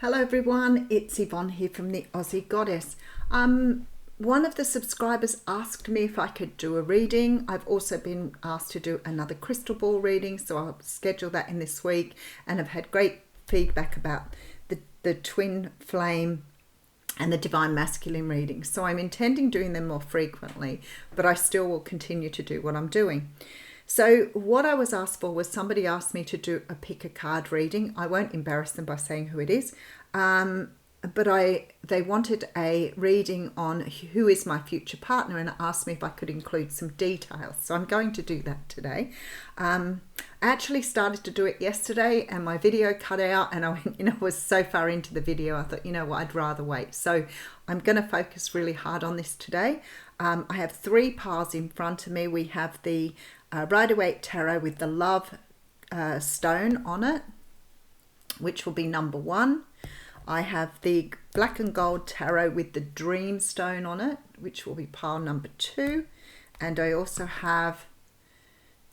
Hello everyone, it's Yvonne here from the Aussie Goddess. One of the subscribers asked me if I could do a reading. I've also been asked to do another crystal ball reading, so I'll schedule that in this week, and I've had great feedback about the twin flame and the divine masculine readings. So I'm intending doing them more frequently, but I still will continue to do what I'm doing. So what I was asked for was somebody asked me to do a pick a card reading. I won't embarrass them by saying who it is, but they wanted a reading on who is my future partner and asked me if I could include some details. So I'm going to do that today. I actually started to do it yesterday and my video cut out, and I was so far into the video I thought, I'd rather wait. So I'm going to focus really hard on this today. I have three piles in front of me. We have the Rider-Waite Tarot with the Love stone on it, which will be number 1. I have the Black and Gold Tarot with the Dream stone on it, which will be pile number 2. And I also have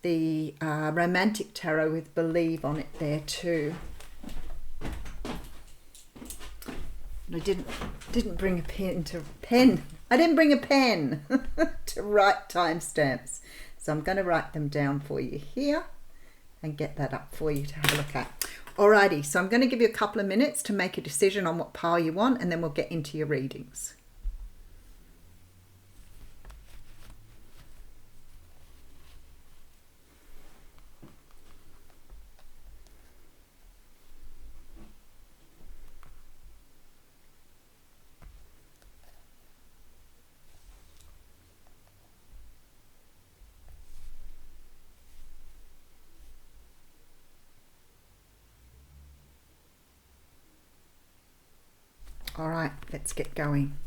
the Romantic Tarot with Believe on it there too. I didn't bring a pen. I didn't bring a pen to write timestamps. So I'm going to write them down for you here and get that up for you to have a look at. Alrighty, so I'm going to give you a couple of minutes to make a decision on what pile you want, and then we'll get into your readings. All right, let's get going.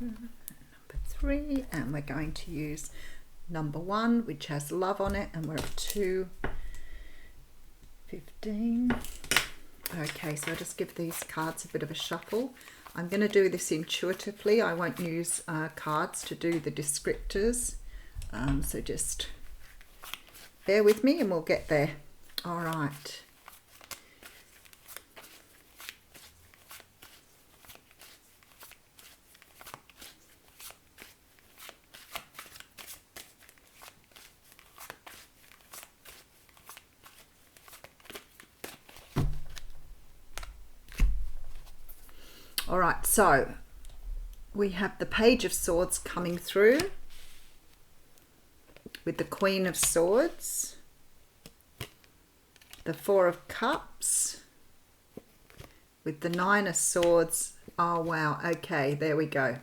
Number 3, and we're going to use number 1, which has love on it, and we're at 2:15. Okay, so I'll just give these cards a bit of a shuffle. I'm going to do this intuitively. I won't use cards to do the descriptors, so just bear with me and we'll get there. All right. All right, so we have the Page of Swords coming through with the Queen of Swords, the 4 of Cups with the 9 of Swords. Oh, wow. Okay, there we go.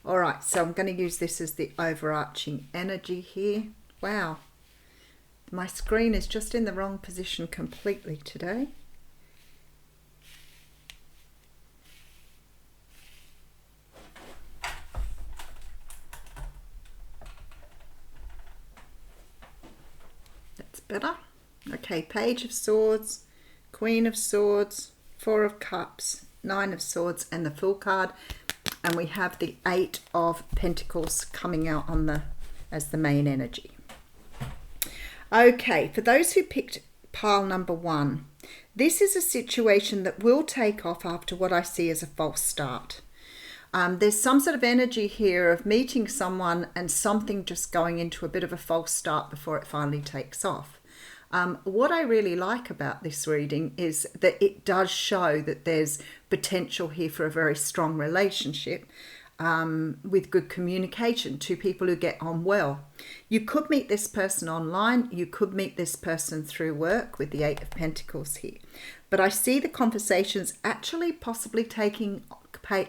All right, so I'm going to use this as the overarching energy here. Wow. My screen is just in the wrong position completely today. Better. Okay, Page of Swords, Queen of Swords, 4 of Cups, 9 of Swords, and the Fool card, and we have the 8 of Pentacles coming out on as the main energy. Okay, for those who picked pile number 1, this is a situation that will take off after what I see as a false start. There's some sort of energy here of meeting someone and something just going into a bit of a false start before it finally takes off. What I really like about this reading is that it does show that there's potential here for a very strong relationship with good communication, 2 people who get on well. You could meet this person online, you could meet this person through work with the 8 of Pentacles here. But I see the conversations actually possibly taking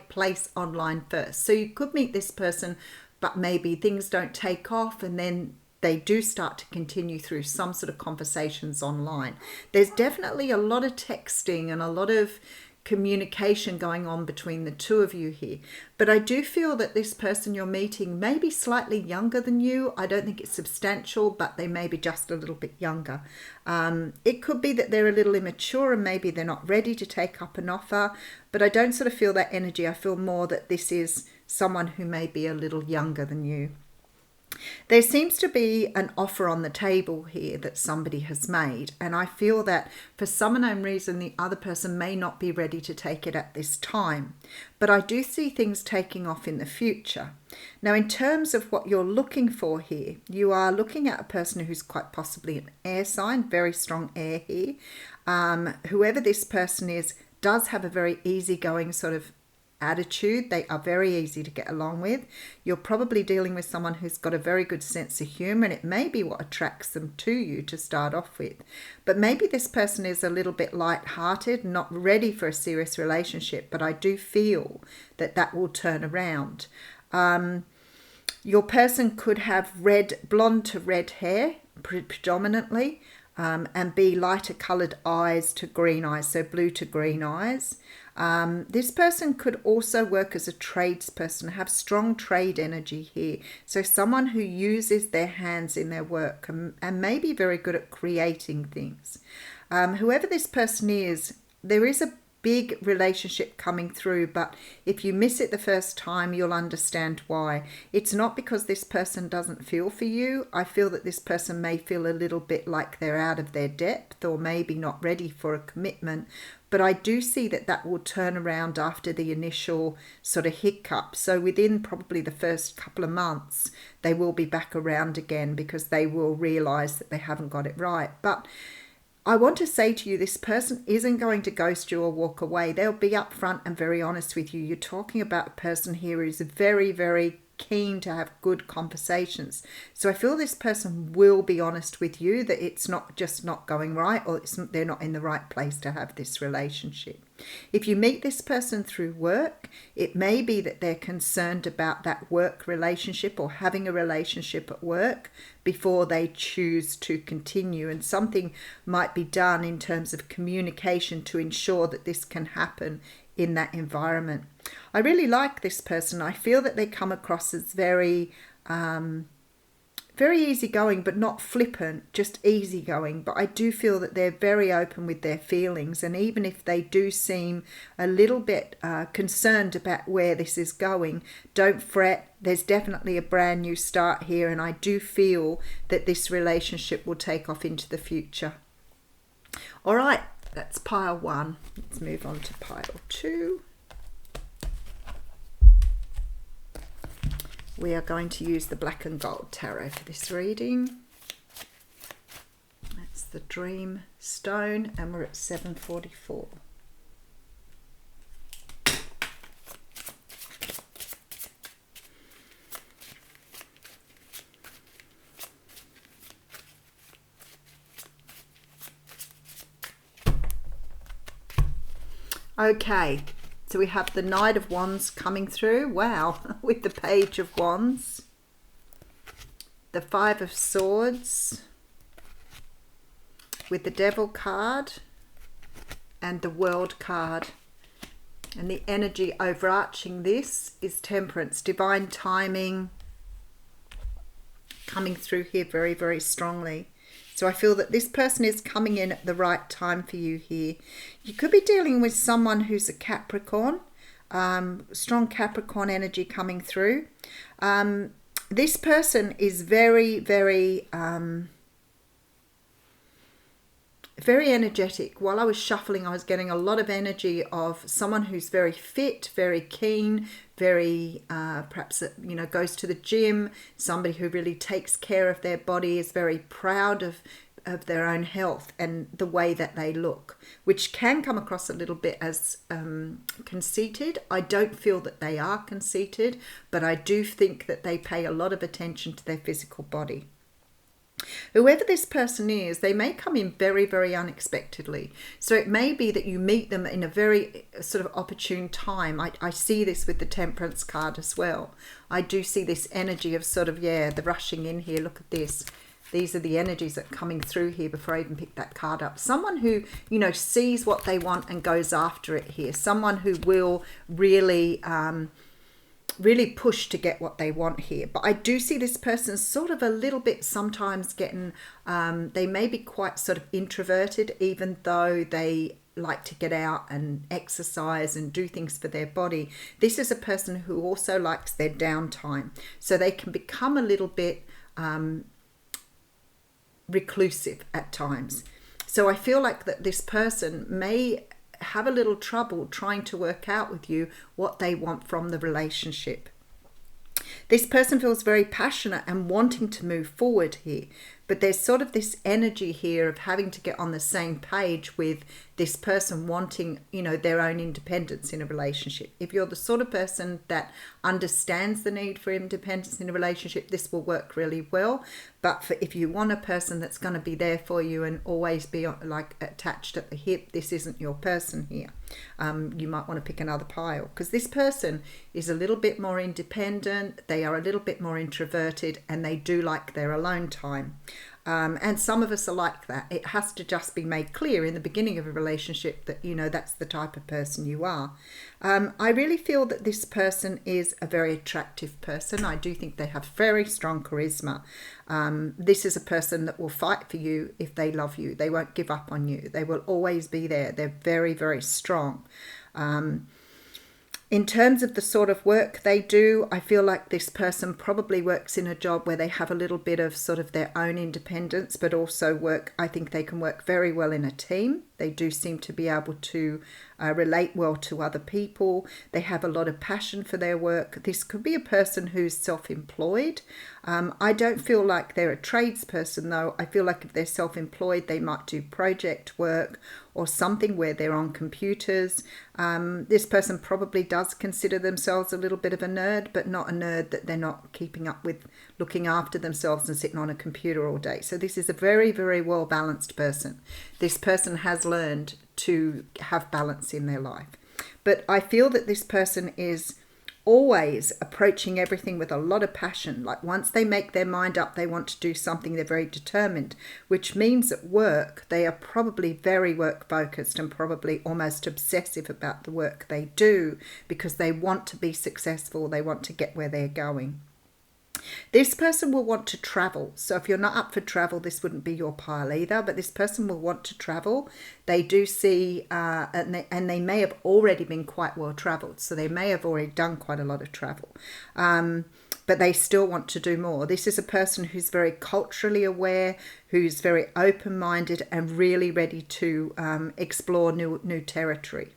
place online first. So you could meet this person, but maybe things don't take off, and then they do start to continue through some sort of conversations online. There's definitely a lot of texting and a lot of communication going on between the 2 of you here. But I do feel that this person you're meeting may be slightly younger than you. I don't think it's substantial, but they may be just a little bit younger. It could be that they're a little immature and maybe they're not ready to take up an offer, but I don't sort of feel that energy. I feel more that this is someone who may be a little younger than you. There seems to be an offer on the table here that somebody has made, and I feel that for some unknown reason the other person may not be ready to take it at this time, but I do see things taking off in the future. Now, in terms of what you're looking for here, you are looking at a person who's quite possibly an air sign, very strong air here. Whoever this person is does have a very easygoing sort of attitude. They are very easy to get along with. You're probably dealing with someone who's got a very good sense of humor, and it may be what attracts them to you to start off with. But maybe this person is a little bit light-hearted, not ready for a serious relationship, but I do feel that that will turn around. Your person could have blonde to red hair predominantly, and be lighter coloured eyes to green eyes, so blue to green eyes. This person could also work as a tradesperson, have strong trade energy here. So someone who uses their hands in their work and may be very good at creating things. Whoever this person is, there is a big relationship coming through, but if you miss it the first time, you'll understand why. It's not because this person doesn't feel for you. I feel that this person may feel a little bit like they're out of their depth or maybe not ready for a commitment, but I do see that that will turn around after the initial sort of hiccup. So within probably the first couple of months, they will be back around again because they will realize that they haven't got it right. But I want to say to you, this person isn't going to ghost you or walk away. They'll be upfront and very honest with you. You're talking about a person here who's very, very keen to have good conversations. So I feel this person will be honest with you that it's not just not going right, or they're not in the right place to have this relationship. If you meet this person through work, it may be that they're concerned about that work relationship or having a relationship at work before they choose to continue, and something might be done in terms of communication to ensure that this can happen in that environment. I really like this person. I feel that they come across as very easygoing, but not flippant, just easygoing. But I do feel that they're very open with their feelings, and even if they do seem a little bit concerned about where this is going, don't fret. There's definitely a brand new start here, and I do feel that this relationship will take off into the future. All right, that's pile one. Let's move on to pile two. We are going to use the Black and Gold Tarot for this reading. That's the Dream Stone, and we're at 744. Okay. So we have the Knight of Wands coming through, wow, with the Page of Wands, the Five of Swords, with the Devil card, and the World card. And the energy overarching this is Temperance, divine timing coming through here very, very strongly. So I feel that this person is coming in at the right time for you here. You could be dealing with someone who's a Capricorn, strong Capricorn energy coming through. This person is very, very, very energetic. While I was shuffling, I was getting a lot of energy of someone who's very fit, very keen, very perhaps goes to the gym, somebody who really takes care of their body, is very proud of their own health and the way that they look, which can come across a little bit as conceited. I don't feel that they are conceited, but I do think that they pay a lot of attention to their physical body. Whoever this person is, they may come in very, very unexpectedly. So it may be that you meet them in a very sort of opportune time. I see this with the Temperance card as well. I do see this energy of sort of, the rushing in here. Look at this. These are the energies that are coming through here before I even pick that card up. Someone who, sees what they want and goes after it here. Someone who will really really push to get what they want here. But I do see this person sort of a little bit sometimes getting, they may be quite sort of introverted, even though they like to get out and exercise and do things for their body. This is a person who also likes their downtime. So they can become a little bit reclusive at times. So I feel like that this person may have a little trouble trying to work out with you what they want from the relationship. This person feels very passionate and wanting to move forward here, but there's sort of this energy here of having to get on the same page with this person wanting, their own independence in a relationship. If you're the sort of person that understands the need for independence in a relationship, this will work really well. But if you want a person that's going to be there for you and always be like attached at the hip, this isn't your person here. You might want to pick another pile, because this person is a little bit more independent, they are a little bit more introverted, and they do like their alone time. And some of us are like that. It has to just be made clear in the beginning of a relationship that, that's the type of person you are. I really feel that this person is a very attractive person. I do think they have very strong charisma. This is a person that will fight for you if they love you. They won't give up on you. They will always be there. They're very, very strong. In terms of the sort of work they do, I feel like this person probably works in a job where they have a little bit of sort of their own independence, but also I think they can work very well in a team. They do seem to be able to relate well to other people. They have a lot of passion for their work. This could be a person who's self-employed. I don't feel like they're a tradesperson though. I feel like if they're self-employed, they might do project work or something where they're on computers. This person probably does consider themselves a little bit of a nerd, but not a nerd that they're not keeping up with looking after themselves and sitting on a computer all day. So this is a very, very well balanced person. This person has learned to have balance in their life. But I feel that this person is always approaching everything with a lot of passion. Like once they make their mind up, they want to do something, they're very determined, which means at work, they are probably very work focused and probably almost obsessive about the work they do because they want to be successful. They want to get where they're going. This person will want to travel. So if you're not up for travel, this wouldn't be your pile either, but this person will want to travel. They do see, and they may have already been quite well travelled. So they may have already done quite a lot of travel, but they still want to do more. This is a person who's very culturally aware, who's very open-minded and really ready to explore new territory.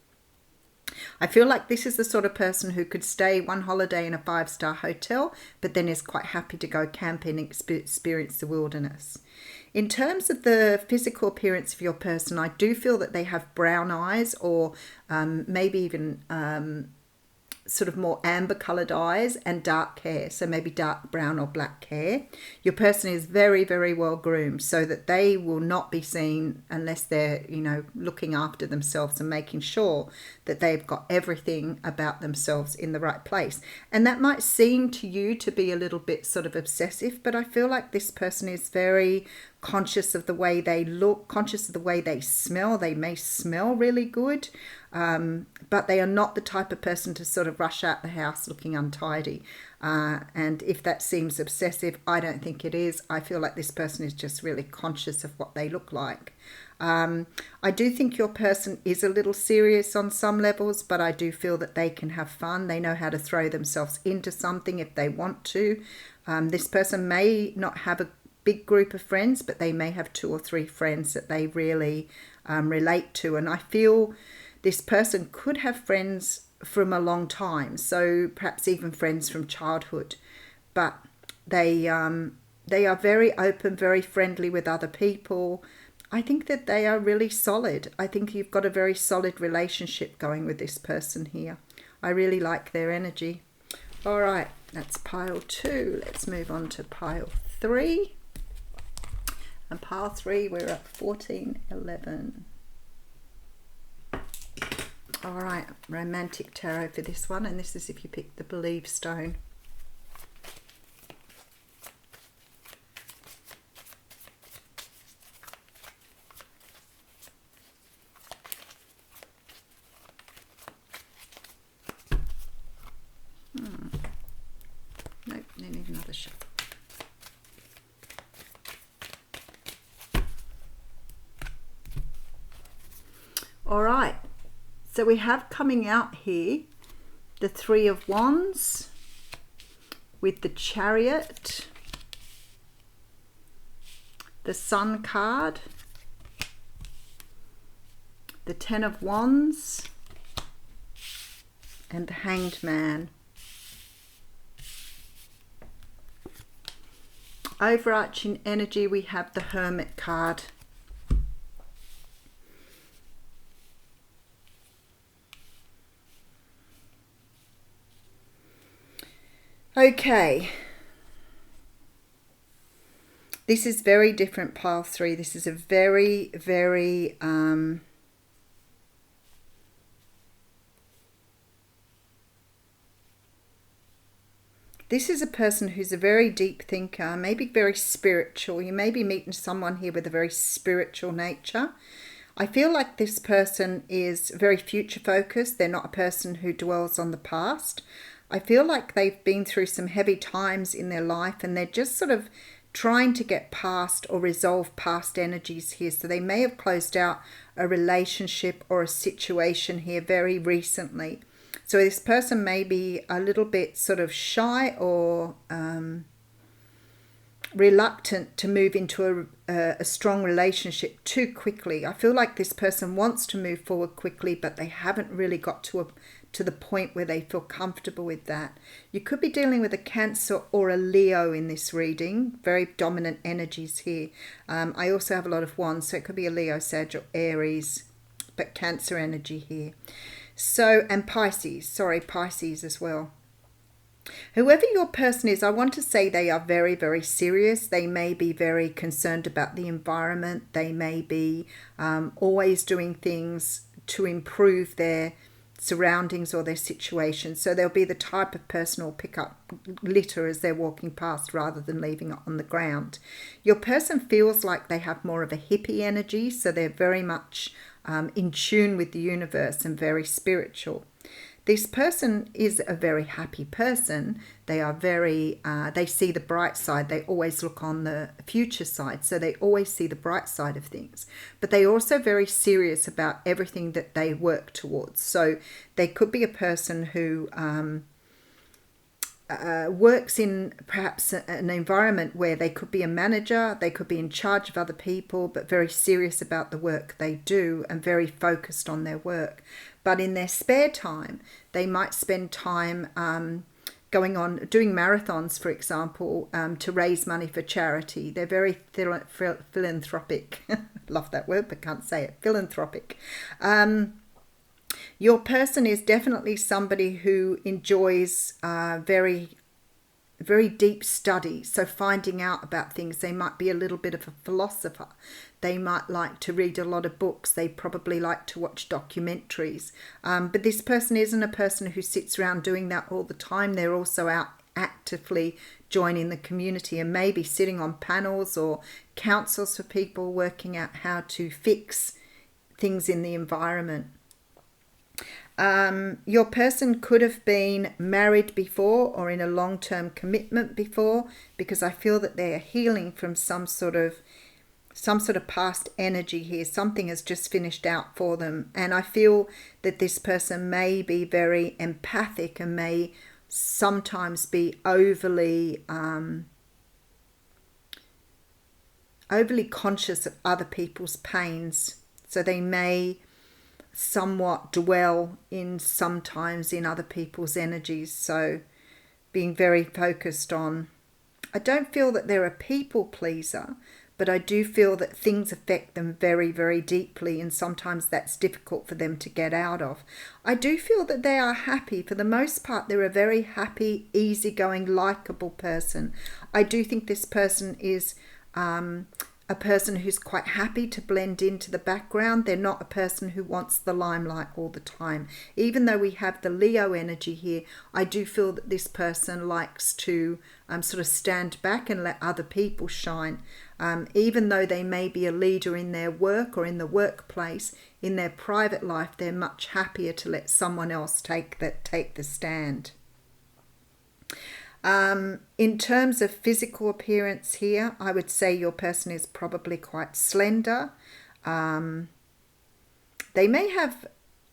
I feel like this is the sort of person who could stay one holiday in a 5-star hotel, but then is quite happy to go camping and experience the wilderness. In terms of the physical appearance of your person, I do feel that they have brown eyes or maybe even sort of more amber coloured eyes and dark hair, so maybe dark brown or black hair. Your person is very, very well groomed so that they will not be seen unless they're, looking after themselves and making sure that they've got everything about themselves in the right place. And that might seem to you to be a little bit sort of obsessive, but I feel like this person is very conscious of the way they look, conscious of the way they smell. They may smell really good, but they are not the type of person to sort of rush out the house looking untidy. And if that seems obsessive, I don't think it is. I feel like this person is just really conscious of what they look like. I do think your person is a little serious on some levels, but I do feel that they can have fun. They know how to throw themselves into something if they want to. This person may not have a big group of friends, but they may have 2 or 3 friends that they really relate to. And I feel this person could have friends from a long time, so perhaps even friends from childhood, but they are very open, very friendly with other people. I think that they are really solid. I think you've got a very solid relationship going with this person here. I really like their energy. All right, that's pile 2. Let's move on to pile 3. And pile 3, we're at 1411. All right, romantic tarot for this one, and this is if you pick the Believe stone. Nope, they need another shuffle. All right, so we have coming out here the Three of Wands with the Chariot, the Sun card, the Ten of Wands, and the Hanged Man. Overarching energy, we have the Hermit card. Okay, this is very different, pile 3. This is a very, very this is a person who's a very deep thinker, maybe very spiritual. You may be meeting someone here with a very spiritual nature. I feel like this person is very future focused. They're not a person who dwells on the past. I feel like they've been through some heavy times in their life and they're just sort of trying to get past or resolve past energies here. So they may have closed out a relationship or a situation here very recently. So this person may be a little bit sort of shy or reluctant to move into a strong relationship too quickly. I feel like this person wants to move forward quickly, but they haven't really got to the point where they feel comfortable with that. You could be dealing with a Cancer or a Leo in this reading. Very dominant energies here. I also have a lot of Wands, so it could be a Leo, Sag, or Aries, but Cancer energy here. So, and Pisces, Pisces as well. Whoever your person is, I want to say they are very, very serious. They may be very concerned about the environment. They may be always doing things to improve their surroundings or their situation. So they'll be the type of person who'll pick up litter as they're walking past rather than leaving it on the ground. Your person feels like they have more of a hippie energy, so they're very much in tune with the universe and very spiritual. This person is a very happy person. They are very, they see the bright side. They always look on the future side. So they always see the bright side of things. But they're also very serious about everything that they work towards. So they could be a person who works in perhaps an environment where they could be a manager, they could be in charge of other people, but very serious about the work they do and very focused on their work. But in their spare time, they might spend time going on doing marathons, for example, to raise money for charity. They're very philanthropic. Love that word, but can't say it. Philanthropic. Your person is definitely somebody who enjoys very deep study. So finding out about things. They might be a little bit of a philosopher. They might like to read a lot of books. They probably like to watch documentaries. But this person isn't a person who sits around doing that all the time. They're also out actively joining the community and maybe sitting on panels or councils for people working out how to fix things in the environment. Your person could have been married before or in a long-term commitment before, because I feel that they're healing from some sort of past energy here. Something has just finished out for them, and I feel that this person may be very empathic and may sometimes be overly conscious of other people's pains. So they may somewhat dwell sometimes in other people's energies. So being very focused on, I don't feel that they're a people pleaser, but I do feel that things affect them very, very deeply, and sometimes that's difficult for them to get out of. I do feel that they are happy. For the most part, they're a very happy, easygoing, likable person. I do think this person is a person who's quite happy to blend into the background. They're not a person who wants the limelight all the time. Even though we have the Leo energy here, I do feel that this person likes to sort of stand back and let other people shine. Even though they may be a leader in their work or in the workplace, in their private life, they're much happier to let someone else take the stand. In terms of physical appearance here, I would say your person is probably quite slender. They may have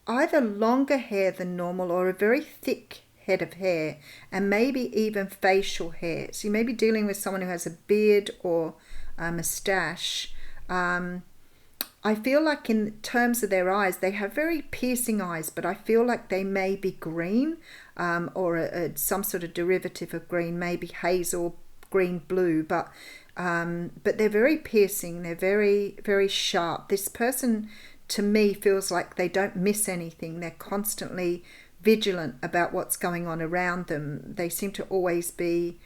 either longer hair than normal or a very thick head of hair, and maybe even facial hair. So you may be dealing with someone who has a beard or a moustache. I feel like in terms of their eyes, they have very piercing eyes, but I feel like they may be green, or some sort of derivative of green, maybe hazel, green, blue, but they're very piercing. They're very, very sharp. This person, to me, feels like they don't miss anything. They're constantly vigilant about what's going on around them. They seem to always be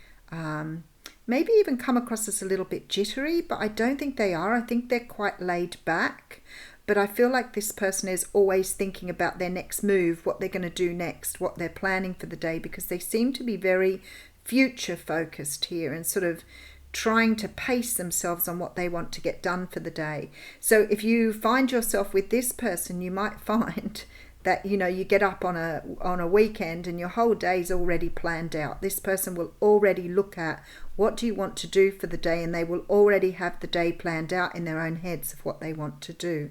maybe even come across as a little bit jittery, but I don't think they are. I think they're quite laid back. But I feel like this person is always thinking about their next move, what they're going to do next, what they're planning for the day, because they seem to be very future focused here and sort of trying to pace themselves on what they want to get done for the day. So if you find yourself with this person, you might find that, you know, you get up on a weekend and your whole day's already planned out. This person will already look at what do you want to do for the day, and they will already have the day planned out in their own heads of what they want to do.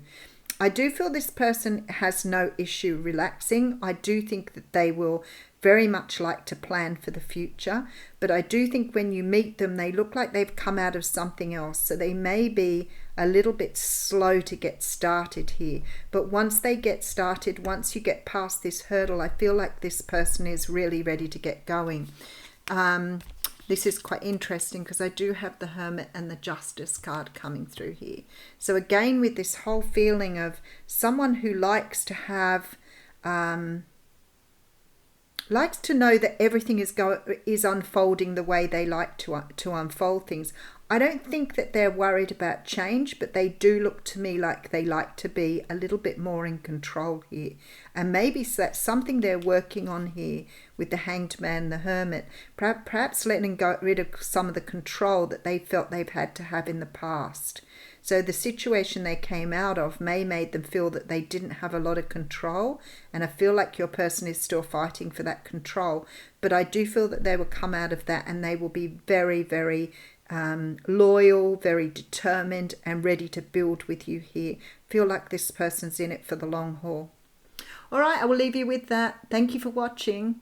I do feel this person has no issue relaxing. I do think that they will very much like to plan for the future, but I do think when you meet them, they look like they've come out of something else. So they may be a little bit slow to get started here. But once they get started, once you get past this hurdle, I feel like this person is really ready to get going. This is quite interesting because I do have the Hermit and the Justice card coming through here. So again, with this whole feeling of someone who likes to have, likes to know that everything is unfolding the way they like to unfold things. I don't think that they're worried about change, but they do look to me like they like to be a little bit more in control here. And maybe that's something they're working on here with the Hanged Man, the Hermit, perhaps letting go rid of some of the control that they felt they've had to have in the past. So the situation they came out of may made them feel that they didn't have a lot of control, and I feel like your person is still fighting for that control. But I do feel that they will come out of that and they will be very, very loyal, very determined and ready to build with you here. Feel like this person's in it for the long haul. All right, I will leave you with that. Thank you for watching.